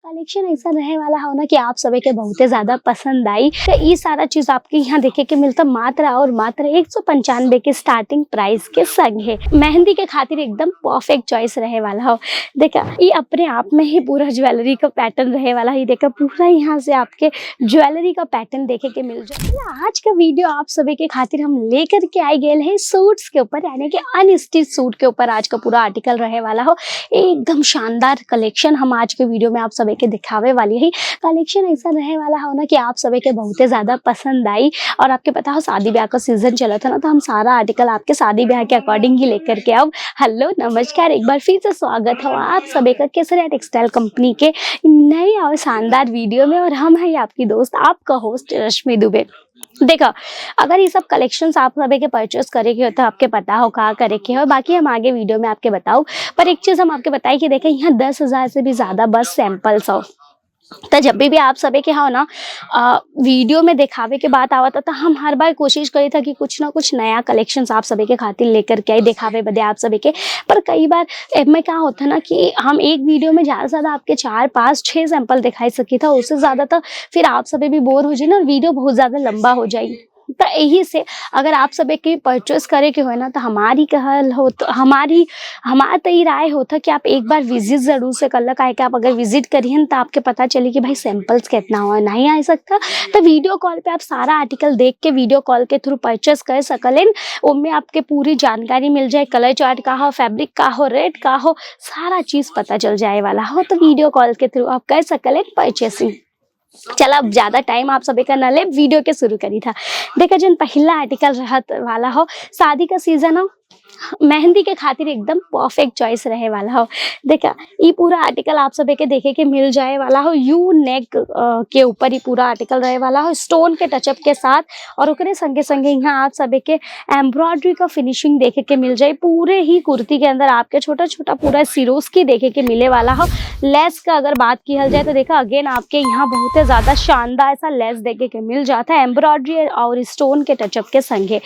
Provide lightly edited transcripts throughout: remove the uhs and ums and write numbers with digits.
Collection ऐसा रहे वाला हो ना कि आप सभी के बहुत ज्यादा पसंद आई। तो ये सारा चीज आपके यहाँ देखे के मिलता मात्र और मात्र 195 के स्टार्टिंग प्राइस के संग है। मेहंदी के खातिर एकदम परफेक्ट चॉइस रहे वाला हो। देखा ये अपने आप में ही पूरा ज्वेलरी का पैटर्न रहे वाला है। देखा पूरा यहाँ से आपके ज्वेलरी का पैटर्न देखे के मिल जाए। आज का वीडियो आप सभी के खातिर हम लेकर के आए गए हैं सूट्स के ऊपर, यानी कि अनस्टिच सूट के ऊपर आज का पूरा आर्टिकल रहे वाला हो। एकदम शानदार कलेक्शन हम आज के वीडियो में आप सभी के दिखावे वाली है। कलेक्शन ऐसा रहे वाला हो ना कि आप सभी के बहुत ज्यादा पसंद आई। और आपके पता हो शादी ब्याह का सीजन चला था ना, तो हम सारा आर्टिकल आपके शादी ब्याह के अकॉर्डिंग ही लेकर के आओ। हेलो नमस्कार, एक बार फिर से स्वागत हो आप सभी का केसरिया टेक्सटाइल कंपनी के नए और शानदार वीडियो में। और हम है आपकी दोस्त आपका होस्ट रश्मि दुबे। देखो अगर ये सब कलेक्शंस आप सभी के परचेस करे के हो तो आपके पता हो कहाँ करे के हो, बाकी हम आगे वीडियो में आपके बताओ। पर एक चीज हम आपके बताई कि देखें यहाँ 10,000 से भी ज्यादा बस सैंपल्स हो। तो जब भी आप सभी के हो ना वीडियो में दिखावे के बात आवा था, तो हम हर बार कोशिश करी था कि कुछ ना कुछ नया कलेक्शंस आप सभी के खातिर लेकर के आए दिखावे बदे आप सभी के। पर कई बार में क्या होता ना कि हम एक वीडियो में ज़्यादा से ज़्यादा आपके 4, 5, 6 सैंपल दिखाई सकी था, उससे ज़्यादा तो फिर आप सभी भी बोर हो जाए ना और वीडियो बहुत ज़्यादा लंबा हो जाए। तो यही से अगर आप सभी की परचेस करे के हो ना, तो हमारी कहल हो तो हमारा तो ये राय होता कि आप एक बार विजिट जरूर से कर ला। कि आप अगर विजिट करिए तो आपके पता चले कि भाई सैंपल्स कितना हो नहीं आ सकता। तो वीडियो कॉल पे आप सारा आर्टिकल देख के वीडियो कॉल के थ्रू परचेस कर सकलें। उनमें आपके पूरी जानकारी मिल जाए, कलर चार्ट का हो, फैब्रिक का हो, रेट का हो, सारा चीज पता चल जाए वाला हो। तो वीडियो कॉल के थ्रू आप कर सकलें परचेसिंग। चलो अब ज्यादा टाइम आप सभी का न ले, वीडियो के शुरू करी था। देखा जन पहला आर्टिकल रहत वाला हो, शादी का सीजन हो, मेहंदी के खातिर एकदम परफेक्ट चॉइस रहे वाला हो। देखा ये पूरा आर्टिकल आप सभी के देखे के मिल जाए वाला हो। यू नेक के ऊपर ही पूरा आर्टिकल रहे वाला हो, स्टोन के टचअप के साथ। और ओकरे संगे संगे यहाँ आप सभी के एम्ब्रॉयडरी का फिनिशिंग देखे के मिल जाए। पूरे ही कुर्ती के अंदर आपके छोटा छोटा पूरा सिरोस्की देखे के मिले वाला हो। लेस का अगर बात की जाए तो देखा अगेन आपके यहाँ बहुत ज्यादा शानदार सा लेस देखे के मिल जाता है एम्ब्रॉयडरी और स्टोन के टचअप के संगे।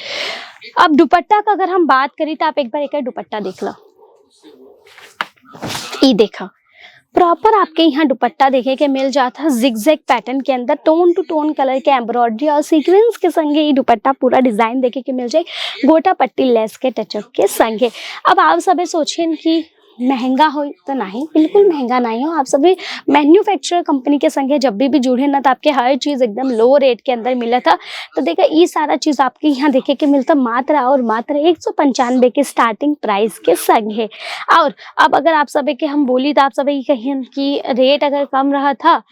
अब दुपट्टा का अगर हम बात करें तो आप एक बार एक दुपट्टा देख लो। ये देखा प्रॉपर आपके यहाँ दुपट्टा देखे के मिल जाता है जिगजैग पैटर्न के अंदर, टोन टू टोन कलर के एम्ब्रॉयडरी और सीक्वेंस के संगे ये दुपट्टा पूरा डिजाइन देखे के मिल जाए, गोटा पट्टी लेस के टचअप के संगे। अब आप सभी सोचें कि महंगा हो तो नहीं, बिल्कुल महंगा नहीं हो। आप सभी मैन्युफैक्चरर कंपनी के संगे जब भी जुड़े ना, तो आपके हर चीज एकदम लो रेट के अंदर मिला था। तो देखा ये सारा चीज आपके यहाँ देखे के मिलता मात्र और मात्र 195 के स्टार्टिंग प्राइस के संग है। और अब अगर आप सभी के हम बोली तो आप सभी कहिए कि रेट अगर कम रहा था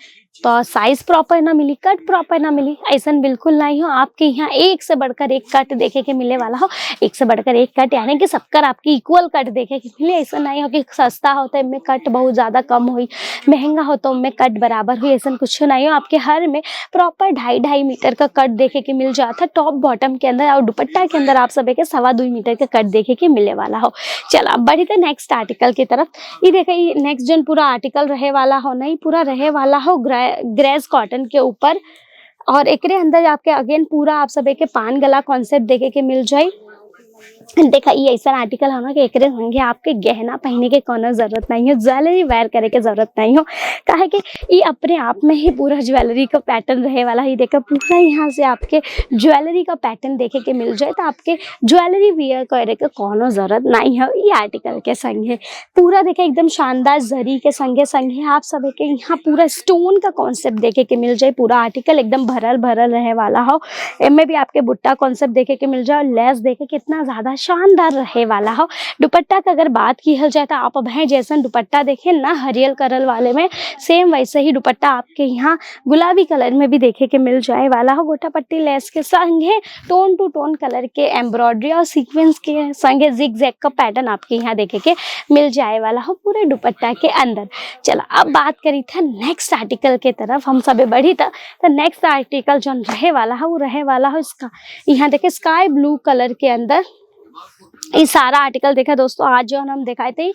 तो साइज प्रॉपर ना मिली, कट प्रॉपर ना मिली, ऐसा बिल्कुल नहीं हो। आपके यहाँ एक से बढ़कर एक कट देखे के मिले वाला हो, एक से बढ़कर एक कट, यानी कि सबकर आपकी इक्वल कट देखे के मिले। ऐसा नहीं हो कि सस्ता हो तो इनमें कट बहुत ज्यादा कम हुई, महंगा हो तो उनमें कट बराबर हुई, ऐसा कुछ नहीं हो। आपके हर में प्रॉपर 2.5 मीटर का कट देखे के मिल जाता टॉप बॉटम के अंदर, और दुपट्टा के अंदर आप सभी के 2.25 मीटर का कट देखे के मिले वाला हो। चलो अब बढ़ी तो नेक्स्ट आर्टिकल की तरफ। ये देखा ये नेक्स्ट जन पूरा आर्टिकल रहे वाला हो, नहीं पूरा रहे वाला हो ग्रेस कॉटन के ऊपर। और एकरे अंदर आपके अगेन पूरा आप सभी के पान गला कॉन्सेप्ट देखे के मिल जाए। देखा ये ऐसा आर्टिकल है ना कि एकरे संगे आपके गहना पहनने के कोनो जरूरत नहीं है, ज्वेलरी वेयर करे के जरूरत नहीं हो। काहे कि ये अपने आप में ही पूरा ज्वेलरी का पैटर्न रहे वाला है। देखा पूरा यहाँ से आपके ज्वेलरी का पैटर्न देखे के मिल जाए, तो आपके ज्वेलरी वेयर करे के कोनो जरूरत नहीं है। ये आर्टिकल के संगे पूरा देखे एकदम शानदार जरी के संगे संगे आप सभी के यहाँ पूरा स्टोन का कॉन्सेप्ट देखे के मिल जाए। पूरा आर्टिकल एकदम भरल भरल रहे वाला हो। इनमें भी आपके बुट्टा कॉन्सेप्ट देखे के मिल जाए, लेस देखे कितना ज्यादा शानदार रहे वाला हो। दुपट्टा का अगर बात की जाए तो आप भैं जैसा दुपट्टा देखें ना हरियल कलर वाले में, सेम वैसे ही दुपट्टा आपके यहाँ गुलाबी कलर में भी देखे के मिल जाए वाला हो। गोटा पट्टी लेस के संगे टोन टू टोन कलर के एम्ब्रॉयडरी और सीक्वेंस के संगे जिगजैग का पैटर्न आपके यहाँ देखे के मिल जाए वाला हो पूरे दुपट्टा के अंदर। चलो अब बात करी था नेक्स्ट आर्टिकल के तरफ हम सब बढ़ी था। तो नेक्स्ट आर्टिकल जो रहे वाला है वो रहे वाला हो इसका यहाँ देखे स्काई ब्लू कलर के अंदर ये सारा आर्टिकल देखा दोस्तों, आज जो हम दिखाए थे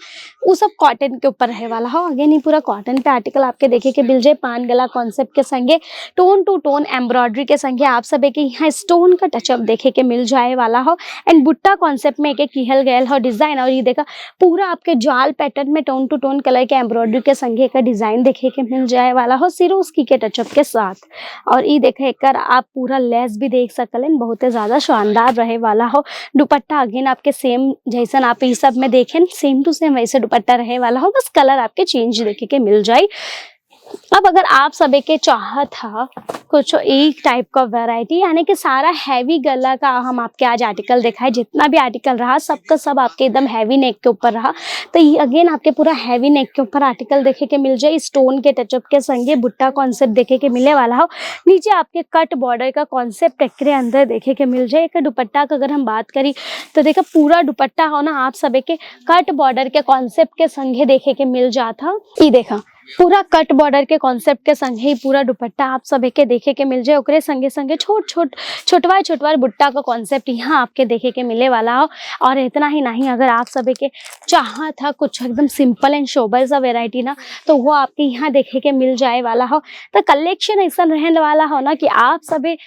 वो सब कॉटन के ऊपर रहे वाला हो। अगेन ये पूरा कॉटन पे आर्टिकल आपके देखे के मिल जाए, पान गला कॉन्सेप्ट के संगे टोन टू टोन एम्ब्रॉयडरी के संगे आप सब एक यहाँ स्टोन का टचअप देखे के मिल जाए वाला हो। एंड बुट्टा कॉन्सेप्ट में एक एक किहल गयल हो डिजाइन, और ये देखा पूरा आपके जाल पैटर्न में टोन टू टोन कलर के एम्ब्रॉयडरी के संगे एक डिजाइन देखे के मिल जाए वाला हो सिरोस्की के टचअप के साथ। और ये देखे कर आप पूरा लेस भी देख सकलें, बहुत ही ज्यादा शानदार रहे वाला हो। दुपट्टा अगेन आपके सेम जैसन आप ये सब में देखें सेम टू सेम वैसे दुपट्टा रहे वाला हो, बस कलर आपके चेंज देखे के मिल जाए। अब अगर आप सभी के चाहत था कुछ एक टाइप का वैरायटी, यानी कि सारा हैवी गला का हम आपके आज आर्टिकल दिखाए, जितना भी आर्टिकल रहा सबका सब आपके एकदम हैवी नेक के ऊपर रहा। तो ये अगेन आपके पूरा हैवी नेक के ऊपर आर्टिकल देखे के मिल जाए, स्टोन के टचअप के संगे बुट्टा कॉन्सेप्ट देखे के मिले वाला हो। नीचे आपके कट बॉर्डर का कॉन्सेप्ट एकरे अंदर देखे के मिल जाए। एक दुपट्टा का अगर हम बात करी तो देखा पूरा दुपट्टा हो ना आप सभी के कट बॉर्डर के कॉन्सेप्ट के संगे देखे के मिल जाता। ये देखा पूरा कट बॉर्डर के कॉन्सेप्ट के संगे ही पूरा दुपट्टा आप सभी के देखे के मिल जाए। ओकरे संगे संगे छोटवार बुट्टा का कॉन्सेप्ट यहाँ आपके देखे के मिले वाला हो। और इतना ही नहीं, अगर आप सभी के चाहा था कुछ एकदम सिंपल एंड सोबर सा वेराइटी ना, तो वो आपके यहाँ देखे के मिल जाए वाला हो। तो कलेक्शन ऐसा रहने वाला हो ना कि आप सभी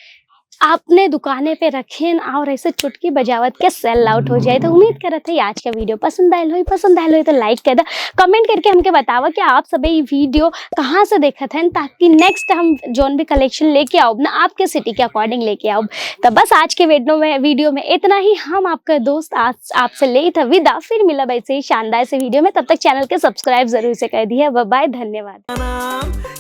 आपने दुकाने पे रखें और ऐसे चुटकी बजावत के सेल आउट हो जाए। तो उम्मीद करते हैं आज का वीडियो पसंद आयल हो तो लाइक कर दो, कमेंट करके हमके बतावा कि आप सब ये वीडियो कहाँ से देखत हैं, ताकि नेक्स्ट हम जोन भी कलेक्शन लेके आओ ना आपके सिटी के अकॉर्डिंग लेके आओ। तो बस आज के वीडियो में इतना ही। हम आपका दोस्त आज आपसे ले था विदा, फिर मिला वैसे ही शानदार से वीडियो में। तब तक चैनल के सब्सक्राइब जरूर से कर दिए। बाय, धन्यवाद।